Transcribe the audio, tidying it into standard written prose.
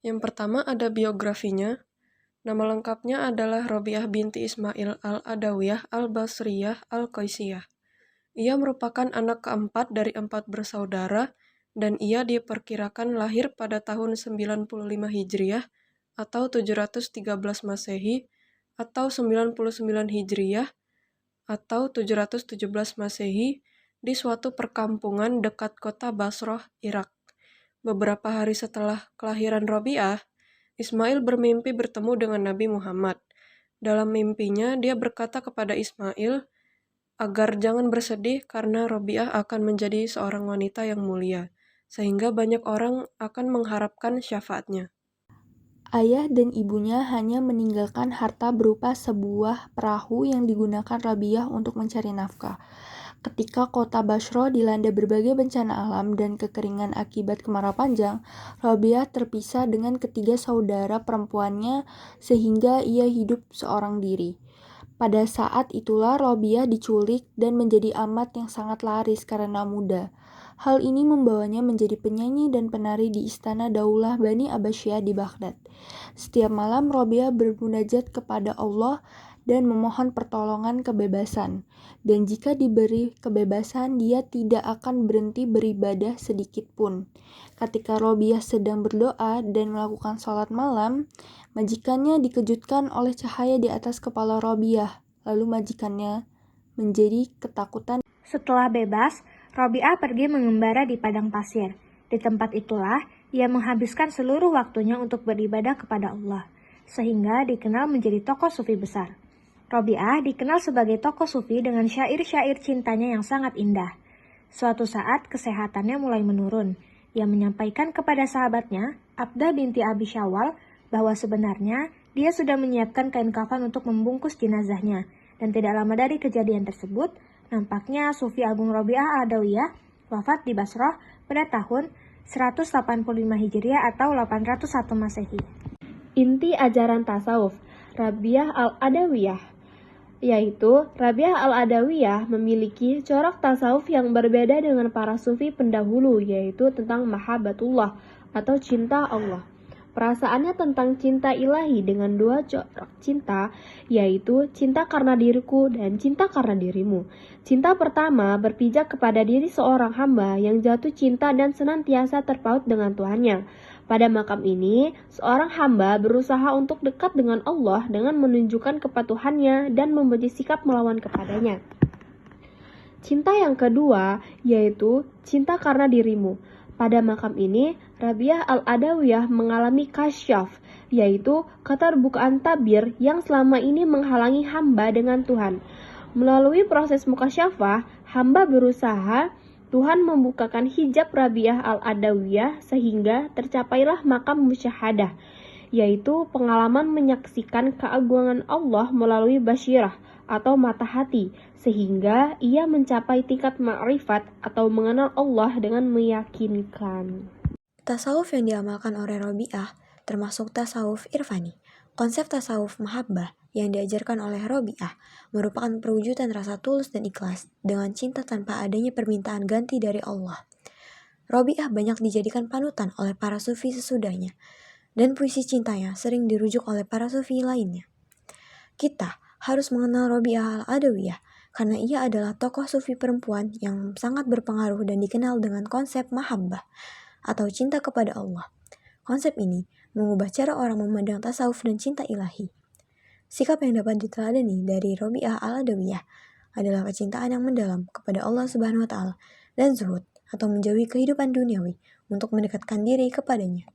Yang pertama ada biografinya. Nama lengkapnya adalah Robiah binti Ismail al-Adawiyah al-Basriyah al-Qaisiyah. Ia merupakan anak keempat dari 4 bersaudara dan ia diperkirakan lahir pada tahun 95 Hijriah atau 713 Masehi atau 99 Hijriah atau 717 Masehi di suatu perkampungan dekat kota Basrah, Irak. Beberapa hari setelah kelahiran Robiah, Ismail bermimpi bertemu dengan Nabi Muhammad. Dalam mimpinya, dia berkata kepada Ismail agar jangan bersedih karena Robiah akan menjadi seorang wanita yang mulia, sehingga banyak orang akan mengharapkan syafaatnya. Ayah dan ibunya hanya meninggalkan harta berupa sebuah perahu yang digunakan Rabiah untuk mencari nafkah. Ketika kota Basra dilanda berbagai bencana alam dan kekeringan akibat kemarau panjang, Rabiah terpisah dengan ketiga saudara perempuannya sehingga ia hidup seorang diri. Pada saat itulah Rabiah diculik dan menjadi amat yang sangat laris karena muda. Hal ini membawanya menjadi penyanyi dan penari di istana Daulah Bani Abbasiyah di Baghdad. Setiap malam Rabiah bermunajat kepada Allah dan memohon pertolongan kebebasan. Dan jika diberi kebebasan, dia tidak akan berhenti beribadah sedikit pun. Ketika Rabiah sedang berdoa dan melakukan sholat malam, majikannya dikejutkan oleh cahaya di atas kepala Rabiah. Lalu majikannya menjadi ketakutan. Setelah bebas, Robiah pergi mengembara di padang pasir. Di tempat itulah ia menghabiskan seluruh waktunya untuk beribadah kepada Allah, sehingga dikenal menjadi tokoh sufi besar. Robiah dikenal sebagai tokoh sufi dengan syair-syair cintanya yang sangat indah. Suatu saat kesehatannya mulai menurun. Ia menyampaikan kepada sahabatnya, Abdah binti Abi Syawal, bahwa sebenarnya dia sudah menyiapkan kain kafan untuk membungkus jenazahnya. Dan tidak lama dari kejadian tersebut, nampaknya Sufi Agung Robiah al-Adawiyah wafat di Basrah pada tahun 185 Hijriah atau 801 Masehi. Inti ajaran tasawuf Rabiah al-Adawiyah, yaitu Rabiah al-Adawiyah memiliki corak tasawuf yang berbeda dengan para sufi pendahulu, yaitu tentang mahabbatullah atau cinta Allah. Perasaannya tentang cinta ilahi dengan dua corak cinta, yaitu cinta karena diriku dan cinta karena dirimu. Cinta pertama berpijak kepada diri seorang hamba yang jatuh cinta dan senantiasa terpaut dengan Tuhannya. Pada makam ini, seorang hamba berusaha untuk dekat dengan Allah dengan menunjukkan kepatuhannya dan membenci sikap melawan kepadanya. Cinta yang kedua, yaitu cinta karena dirimu. Pada makam ini, Rabiah al-Adawiyah mengalami kasyaf, yaitu keterbukaan tabir yang selama ini menghalangi hamba dengan Tuhan. Melalui proses mukasyafah, hamba berusaha Tuhan membukakan hijab Rabiah al-Adawiyah sehingga tercapailah makam musyahadah, yaitu pengalaman menyaksikan keagungan Allah melalui basyirah atau mata hati, sehingga ia mencapai tingkat ma'rifat atau mengenal Allah dengan meyakinkan. Tasawuf yang diamalkan oleh Robiah termasuk tasawuf irfani. Konsep tasawuf mahabbah yang diajarkan oleh Robiah merupakan perwujudan rasa tulus dan ikhlas dengan cinta tanpa adanya permintaan ganti dari Allah. Robiah banyak dijadikan panutan oleh para sufi sesudahnya, dan puisi cintanya sering dirujuk oleh para sufi lainnya. Kita harus mengenal Robiah al-Adawiyah karena ia adalah tokoh sufi perempuan yang sangat berpengaruh dan dikenal dengan konsep mahabbah atau cinta kepada Allah. Konsep ini mengubah cara orang memandang tasawuf dan cinta ilahi. Sikap yang dapat diteladani dari Robiah al-Adawiyah adalah kecintaan yang mendalam kepada Allah Subhanahu wa Ta'ala dan zuhud atau menjauhi kehidupan duniawi untuk mendekatkan diri kepadanya.